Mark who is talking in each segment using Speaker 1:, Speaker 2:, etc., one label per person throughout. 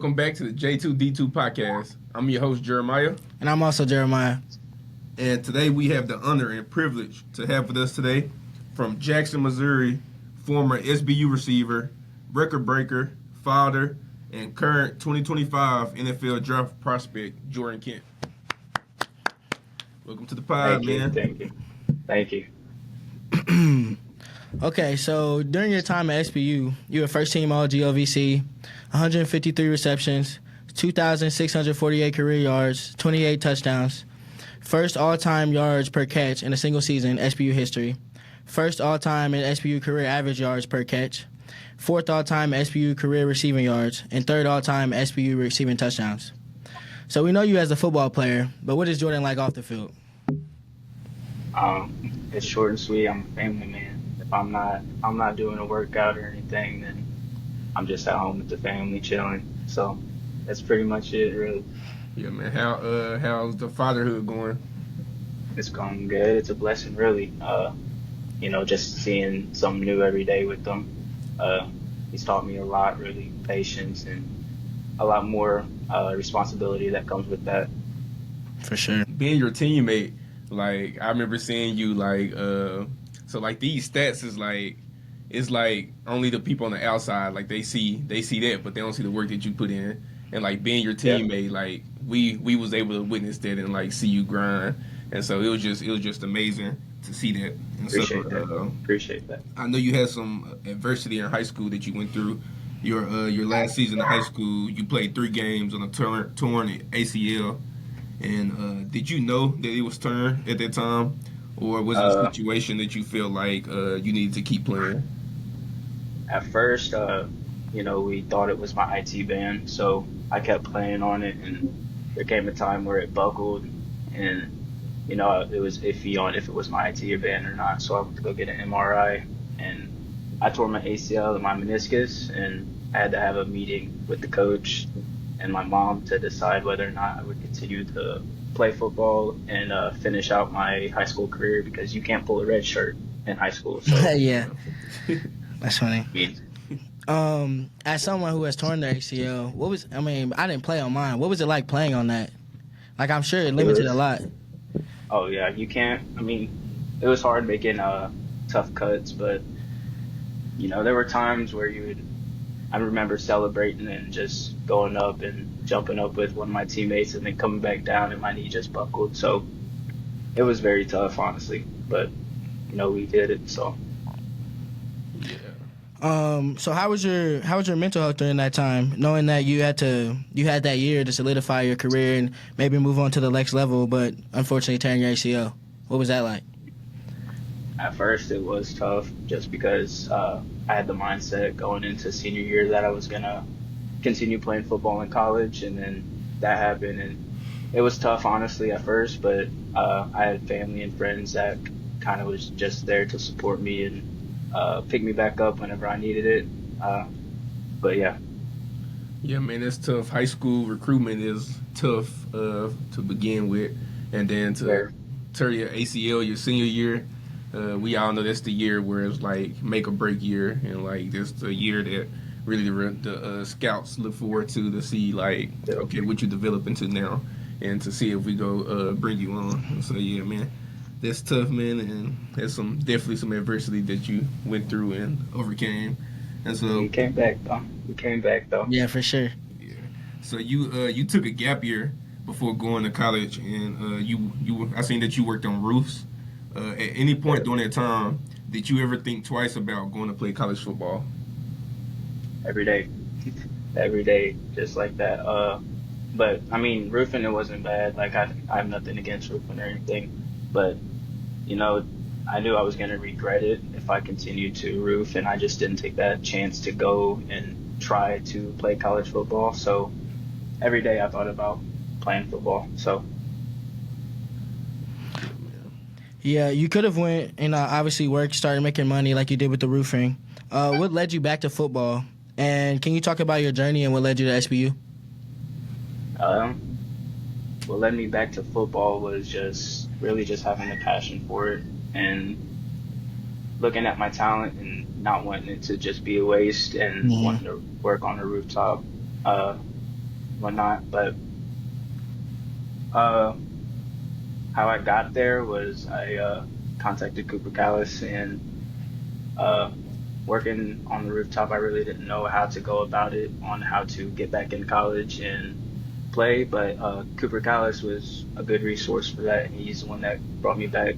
Speaker 1: Welcome back to the J2D2 Podcast. I'm your host, Jeremiah.
Speaker 2: And I'm also Jeremiah.
Speaker 1: And today we have the honor and privilege to have with us today from Jackson, Missouri, former SBU receiver, record breaker, father, and current 2025 NFL draft prospect, Jordan Kent. Welcome to the pod, man.
Speaker 3: Thank you.
Speaker 2: Okay, so during your time at SBU, you were first-team All-GOVC, 153 receptions, 2,648 career yards, 28 touchdowns, first all-time yards per catch in a single season in SBU history, first all-time in SBU career average yards per catch, fourth all-time SBU career receiving yards, and third all-time SBU receiving touchdowns. So we know you as a football player, but what is Jordan like off the field?
Speaker 3: It's short and sweet. I'm a family man. If I'm not doing a workout or anything, then I'm just at home with the family chilling. So that's pretty much it, really.
Speaker 1: Yeah, man. How's the fatherhood going?
Speaker 3: It's going good. It's a blessing, really. Just seeing something new every day with them. He's taught me a lot, really, patience and a lot more responsibility that comes with that.
Speaker 2: For sure.
Speaker 1: Being your teammate, like I remember seeing you so these stats is it's like only the people on the outside, like they see that, but they don't see the work that you put in. And like being your teammate, like we was able to witness that and like see you grind. And so it was just amazing to see that. And
Speaker 3: Appreciate that.
Speaker 1: I know you had some adversity in high school that you went through. Your last season of high school, you played 3 games on a torn ACL. And did you know that it was torn at that time? Or was it a situation that you feel like you needed to keep playing?
Speaker 3: At first, we thought it was my IT band, so I kept playing on it, and there came a time where it buckled, and it was iffy on if it was my IT band or not. So I went to go get an MRI, and I tore my ACL and my meniscus, and I had to have a meeting with the coach and my mom to decide whether or not I would continue to play football and finish out my high school career, because you can't pull a red shirt in high school. So
Speaker 2: Yeah, that's funny. As someone who has torn their ACL, I didn't play on mine. What was it like playing on that? Like, I'm sure it limited a lot.
Speaker 3: Oh yeah, you can't. It was hard making tough cuts, but there were times where I remember celebrating and just going up and jumping up with one of my teammates and then coming back down and my knee just buckled. So it was very tough, honestly, but we did it. So
Speaker 2: so how was your mental health during that time, knowing that you had that year to solidify your career and maybe move on to the next level, but unfortunately tearing your ACL? What was that like?
Speaker 3: At first it was tough, just because I had the mindset going into senior year that I was gonna continue playing football in college, and then that happened, and it was tough, honestly, at first, but I had family and friends that kind of was just there to support me and pick me back up whenever I needed it. But yeah.
Speaker 1: Yeah, man, it's tough. High school recruitment is tough to begin with, and then to tear your ACL your senior year. We all know that's the year where it's like make or break year, and like that's the year that really the scouts look forward to see like, okay, what you develop into now, and to see if we go bring you on. So yeah, man, that's tough, man, and there's definitely some adversity that you went through and overcame. And so
Speaker 3: we came back though.
Speaker 2: Yeah, for sure.
Speaker 1: Yeah. So you took a gap year before going to college, and I seen that you worked on roofs. At any point during that time, did you ever think twice about going to play college football?
Speaker 3: Every day, just like that. But roofing, it wasn't bad. Like I have nothing against roofing or anything, but I knew I was gonna regret it if I continued to roof, and I just didn't take that chance to go and try to play college football. So every day I thought about playing football. So.
Speaker 2: Yeah, you could have went and obviously started making money like you did with the roofing. What led you back to football? And can you talk about your journey and what led you to SBU?
Speaker 3: What led me back to football was just having a passion for it and looking at my talent and not wanting it to just be a waste and wanting to work on the rooftop. whatnot. But uh, how I got there was I contacted Cooper Callis and uh, working on the rooftop. I really didn't know how to go about it on how to get back in college and play, but Cooper Callis was a good resource for that. He's the one that brought me back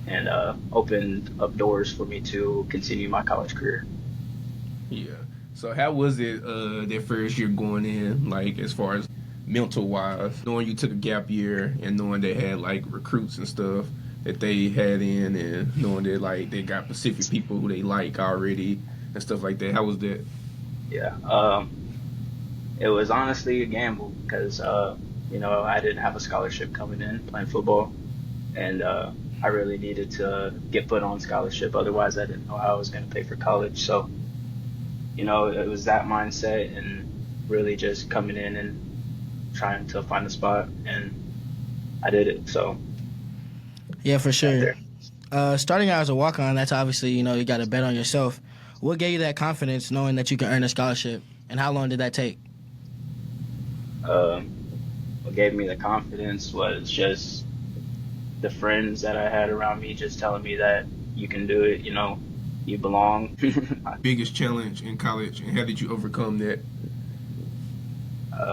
Speaker 3: and opened up doors for me to continue my college career.
Speaker 1: Yeah. So how was it that first year going in, like as far as mental wise, knowing you took a gap year and knowing they had like recruits and stuff that they had in, and knowing that like they got specific people who they like already and stuff like that. How was that?
Speaker 3: Yeah, it was honestly a gamble because I didn't have a scholarship coming in playing football, and I really needed to get put on scholarship. Otherwise, I didn't know how I was going to pay for college. So it was that mindset and really just coming in and trying to find a spot, and I did it. So
Speaker 2: Yeah, for sure. Starting out as a walk-on, that's obviously, you got to bet on yourself. What gave you that confidence knowing that you can earn a scholarship, and how long did that take?
Speaker 3: What gave me the confidence was just the friends that I had around me just telling me that you can do it, you belong.
Speaker 1: Biggest challenge in college, and how did you overcome that?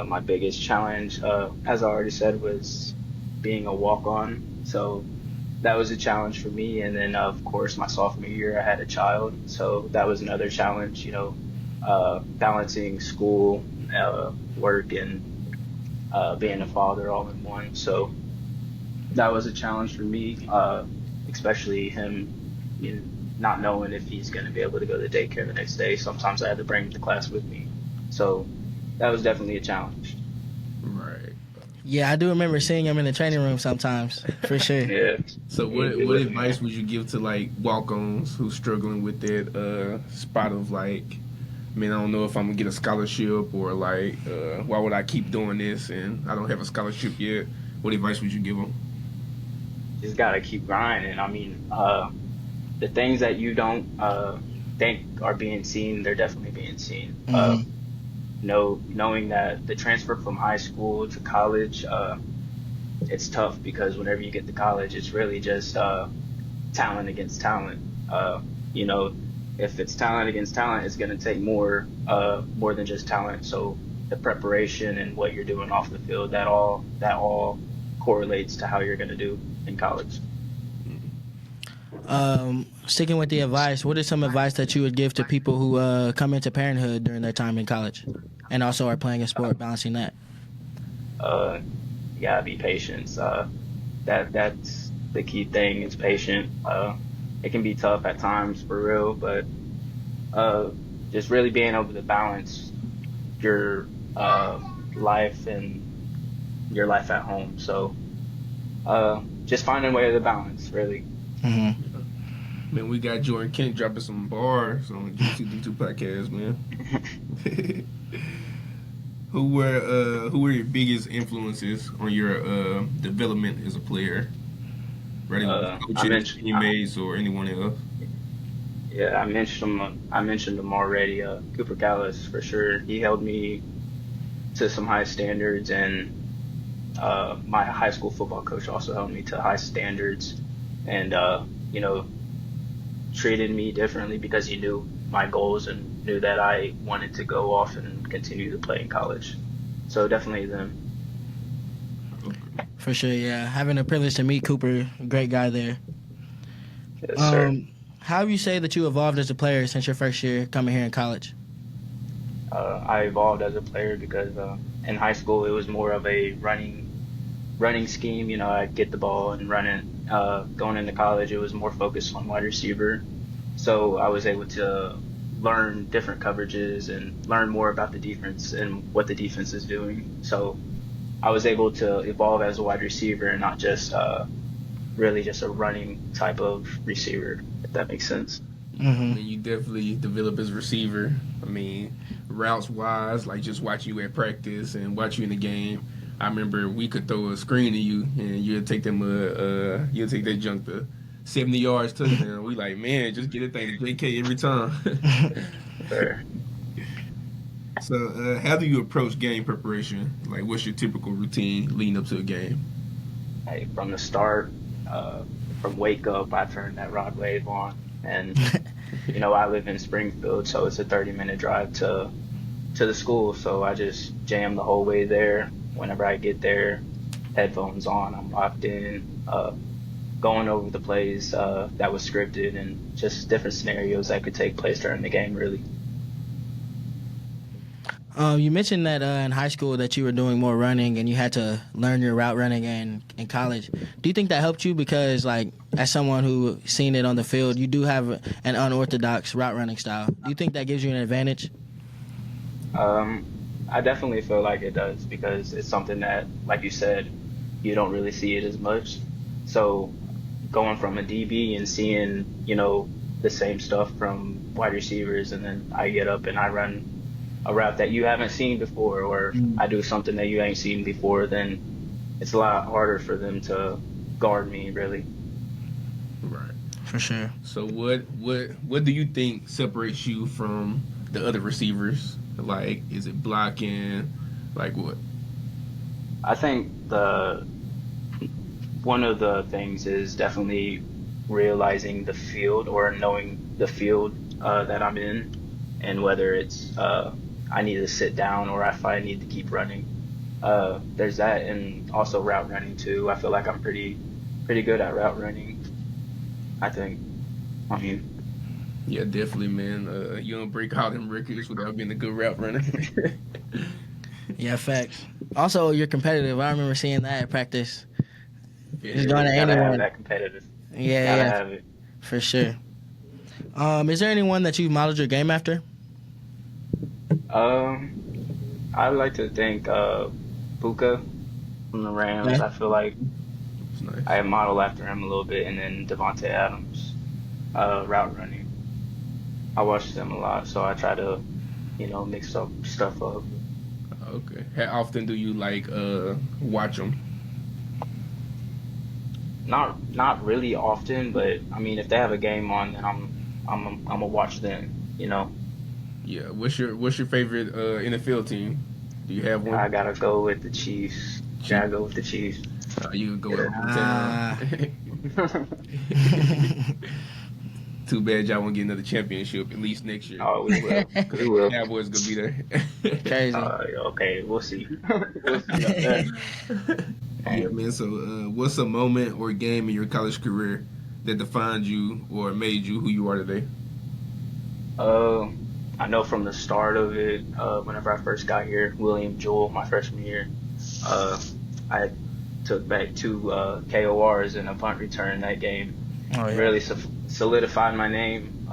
Speaker 3: My biggest challenge, as I already said, was being a walk-on. So that was a challenge for me. And then, of course, my sophomore year, I had a child. So that was another challenge, balancing school, work, and being a father all in one. So that was a challenge for me, especially him not knowing if he's going to be able to go to daycare the next day. Sometimes I had to bring him to class with me. So that was definitely a challenge.
Speaker 1: Right.
Speaker 2: Yeah, I do remember seeing him in the training room sometimes, for sure.
Speaker 3: Yeah.
Speaker 1: So what advice would you give to like walk-ons who's struggling with that spot of like, I don't know if I'm gonna get a scholarship, or like why would I keep doing this and I don't have a scholarship yet? What advice would you give them?
Speaker 3: Just gotta keep grinding. The things that you don't think are being seen, they're definitely being seen.
Speaker 2: Mm-hmm.
Speaker 3: Knowing that the transfer from high school to college, it's tough because whenever you get to college, it's really just talent against talent. If it's talent against talent, it's going to take more than just talent. So the preparation and what you're doing off the field, that all correlates to how you're going to do in college.
Speaker 2: Sticking with the advice, what is some advice that you would give to people who come into parenthood during their time in college and also are playing a sport, balancing that?
Speaker 3: You gotta be patient. That's the key thing, is patient. It can be tough at times, for real, but just really being able to balance your life and your life at home. So just finding a way to balance, really.
Speaker 2: Mm-hmm.
Speaker 1: Man, we got Jordan Kent dropping some bars on J2D2 Podcast, man. Who were your biggest influences on your development as a player? Right, coaches, teammates, or anyone else?
Speaker 3: Yeah, I mentioned them already. Cooper Callis, for sure. He held me to some high standards, and my high school football coach also held me to high standards, and treated me differently because he knew my goals and knew that I wanted to go off and continue to play in college. So definitely them.
Speaker 2: For sure, yeah. Having the privilege to meet Cooper, great guy there.
Speaker 3: Yes, sir.
Speaker 2: How would you say that you evolved as a player since your first year coming here in college?
Speaker 3: I evolved as a player because in high school it was more of a running scheme. I'd get the ball and run it. Going into college, it was more focused on wide receiver. So I was able to learn different coverages and learn more about the defense and what the defense is doing. So I was able to evolve as a wide receiver and not just really just a running type of receiver, if that makes sense.
Speaker 2: Mm-hmm.
Speaker 1: You definitely develop as a receiver. Routes wise, like just watching you at practice and watching you in the game. I remember we could throw a screen to you and you'd take that junk to 70 yards touchdown. We like, man, just get that thing to JK every time.
Speaker 3: Sure.
Speaker 1: So, how do you approach game preparation? Like, what's your typical routine leading up to a game?
Speaker 3: Hey, from the start, uh, from wake up, I turn that rod wave on, and I live in Springfield, so it's a 30-minute drive to the school. So I just jam the whole way there. Whenever I get there, headphones on, I'm locked in, going over the plays that was scripted and just different scenarios that could take place during the game. Really.
Speaker 2: You mentioned that in high school that you were doing more running and you had to learn your route running in college. Do you think that helped you? Because, like, as someone who seen it on the field, you do have an unorthodox route running style. Do you think that gives you an advantage?
Speaker 3: I definitely feel like it does because it's something that, like you said, you don't really see it as much. So going from a DB and seeing, the same stuff from wide receivers, and then I get up and I run a route that you haven't seen before, or I do something that you ain't seen before, then it's a lot harder for them to guard me, really.
Speaker 1: Right.
Speaker 2: For sure.
Speaker 1: So, what do you think separates you from the other receivers? Like, is it blocking? Like what?
Speaker 3: I think one of the things is definitely realizing the field or knowing the field that I'm in, and whether it's I need to sit down or if I need to keep running. There's that, and also route running too. I feel like I'm pretty good at route running. I think. I mean,
Speaker 1: Yeah, definitely, man. You don't break all them records without being a good route runner.
Speaker 2: Yeah, facts. Also, you're competitive. I remember seeing that at practice.
Speaker 1: Yeah,
Speaker 2: Just going to
Speaker 3: gotta
Speaker 2: anyone.
Speaker 3: have that competitive.
Speaker 2: Yeah,
Speaker 3: Gotta
Speaker 2: yeah,
Speaker 3: have it.
Speaker 2: for sure. Is there anyone that you've modeled your game after?
Speaker 3: I like to think Puka from the Rams.
Speaker 2: Yeah.
Speaker 3: I feel like
Speaker 1: it's nice.
Speaker 3: I model after him a little bit, and then Devontae Adams, route running. I watch them a lot, so I try to, mix up stuff up.
Speaker 1: Okay. How often do you watch them?
Speaker 3: Not really often, but I mean, if they have a game on, then I'm gonna watch them.
Speaker 1: Yeah. What's your favorite NFL team? Do you have one?
Speaker 3: I gotta go with the Chiefs. Gotta go with the Chiefs.
Speaker 1: You go
Speaker 3: Yeah.
Speaker 1: to hometown. Too bad y'all won't get another championship at least next year.
Speaker 3: Oh, we will. We will.
Speaker 1: Cowboys gonna be there.
Speaker 2: Crazy.
Speaker 3: Okay, we'll see. We'll see about that.
Speaker 1: Yeah, man. So, what's a moment or game in your college career that defined you or made you who you are today?
Speaker 3: I know from the start of it, whenever I first got here, William Jewell, my freshman year, I took back 2 KORs in a punt return that game.
Speaker 2: Oh, yeah.
Speaker 3: Really solidified my name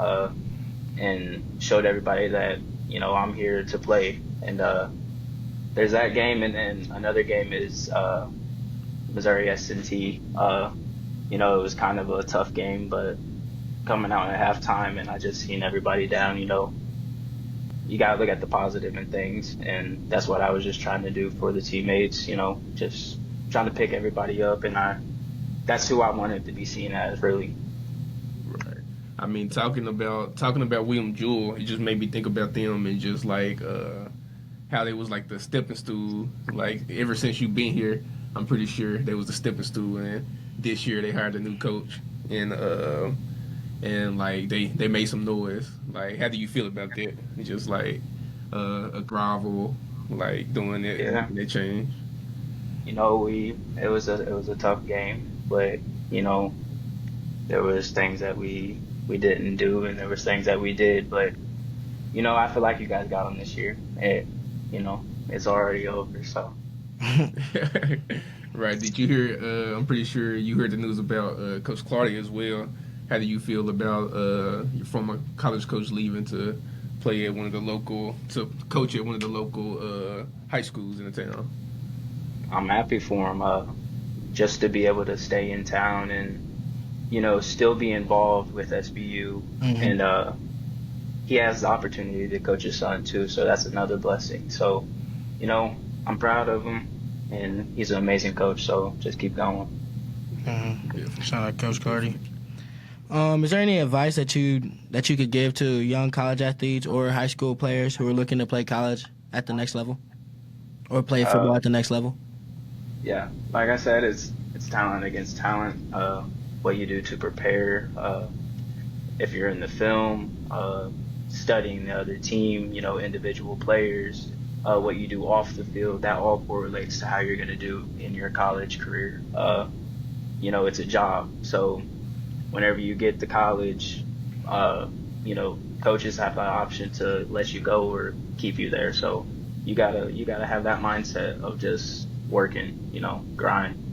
Speaker 3: and showed everybody that, I'm here to play. And there's that game, and then another game is Missouri S&T. It was kind of a tough game, but coming out at halftime and I just seen everybody down, you got to look at the positive in things, and that's what I was just trying to do for the teammates, just trying to pick everybody up, and that's who I wanted to be seen as, really.
Speaker 1: Right. I mean, talking about William Jewell, it just made me think about them and just how they was like the stepping stool. Like ever since you've been here, I'm pretty sure they was the stepping stool, and this year they hired a new coach, and like they made some noise. Like, how do you feel about that? It's just like a grovel, like doing it,
Speaker 3: Yeah.
Speaker 1: and they change.
Speaker 3: It was a tough game, but there was things that we didn't do, and there was things that we did, but I feel like you guys got them this year. It's already over, so.
Speaker 1: Right. Did you hear? I'm pretty sure you heard the news about Coach Clardy as well. How do you feel about your former college coach leaving to play at to coach at one of the local high schools in the town?
Speaker 3: I'm happy for him, just to be able to stay in town and, still be involved with SBU.
Speaker 2: Mhm.
Speaker 3: And he has the opportunity to coach his son too, so that's another blessing. So, I'm proud of him, and he's an amazing coach, so just keep going.
Speaker 2: Shout out Coach Cardi. Is there any advice that you could give to young college athletes or high school players who are looking to play college at the next level or play football at the next level?
Speaker 3: Yeah, like I said, it's talent against talent. What you do to prepare. If you're in the film, studying the other team, individual players, what you do off the field, that all correlates to how you're going to do in your college career. It's a job. So whenever you get to college, coaches have the option to let you go or keep you there. So you gotta have that mindset of just working, grind.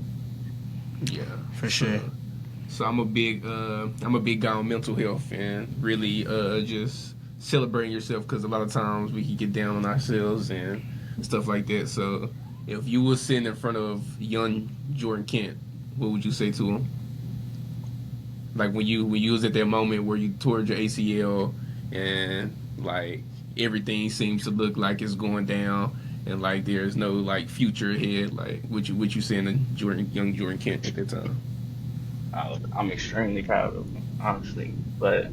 Speaker 1: Yeah,
Speaker 2: For sure.
Speaker 1: So I'm a big guy on mental health and really just celebrating yourself, because a lot of times we can get down on ourselves and stuff like that. So if you were sitting in front of young Jordan Kent, what would you say to him? Like when you was at that moment where you tore your ACL and like everything seems to look like it's going down and like there's no like future ahead, like what you saying to young Jordan Kent at that time?
Speaker 3: I'm extremely proud of him, honestly. But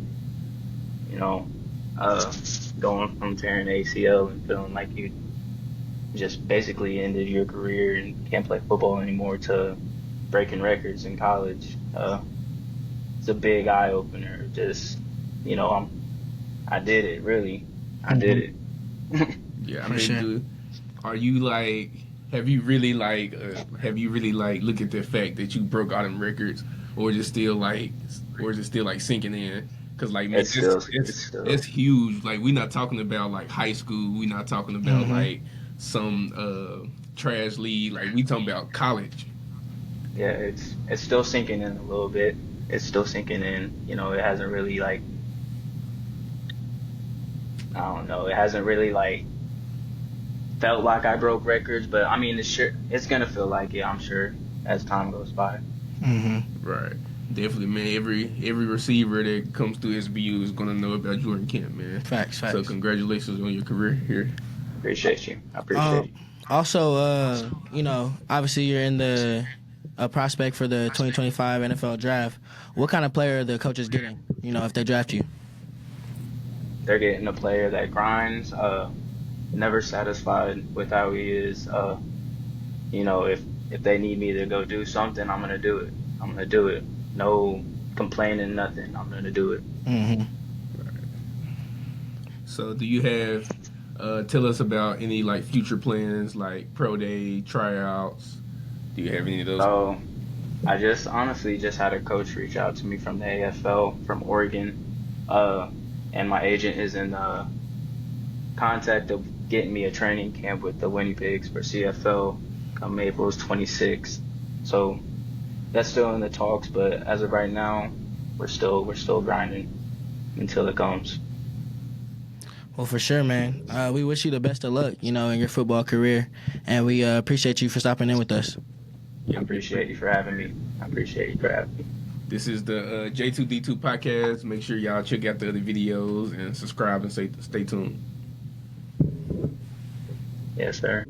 Speaker 3: going from tearing ACL and feeling like you just basically ended your career and can't play football anymore to breaking records in college, it's a big eye opener. Just I did it. Really, I did it.
Speaker 1: Yeah, I
Speaker 2: For
Speaker 1: mean,
Speaker 2: sure.
Speaker 1: dude, are you like? Have you really like look at the fact that you broke all them records, or is it still like sinking in? Because like man,
Speaker 3: It's still
Speaker 1: it's huge. Like we're not talking about like high school. We're not talking about like some trash league. Like we talking about college.
Speaker 3: yeah, it's still sinking in a little bit. It's still sinking in. It hasn't really like, I don't know. It hasn't really like felt like I broke records, but I mean, it's gonna feel like it, I'm sure, as time goes by.
Speaker 1: Right. Definitely, man. Every receiver that comes through SBU is gonna know about Jordan Kent, man.
Speaker 2: Facts.
Speaker 1: So congratulations on your career here.
Speaker 3: Appreciate you. I appreciate you.
Speaker 2: Also, obviously you're in the prospect for the 2025 NFL draft. What kind of player are the coaches getting? If they draft you.
Speaker 3: They're getting a player that grinds, never satisfied with how he is. If they need me to go do something, I'm gonna do it. I'm gonna do it. No complaining, nothing. I'm gonna do it.
Speaker 1: So do you have tell us about any like future plans like pro day, tryouts? Do you have any of those?
Speaker 3: So I just honestly just had a coach reach out to me from the AFL from Oregon, and my agent is in contact of getting me a training camp with the Winnie Pigs for CFL come April's 26th. So that's still in the talks, but as of right now, we're still grinding until it comes.
Speaker 2: Well, for sure, man. We wish you the best of luck, in your football career, and we appreciate you for stopping in with us.
Speaker 3: I appreciate you for having me.
Speaker 1: This is the J2D2 Podcast. Make sure y'all check out the other videos and subscribe and stay tuned.
Speaker 3: Yes, sir.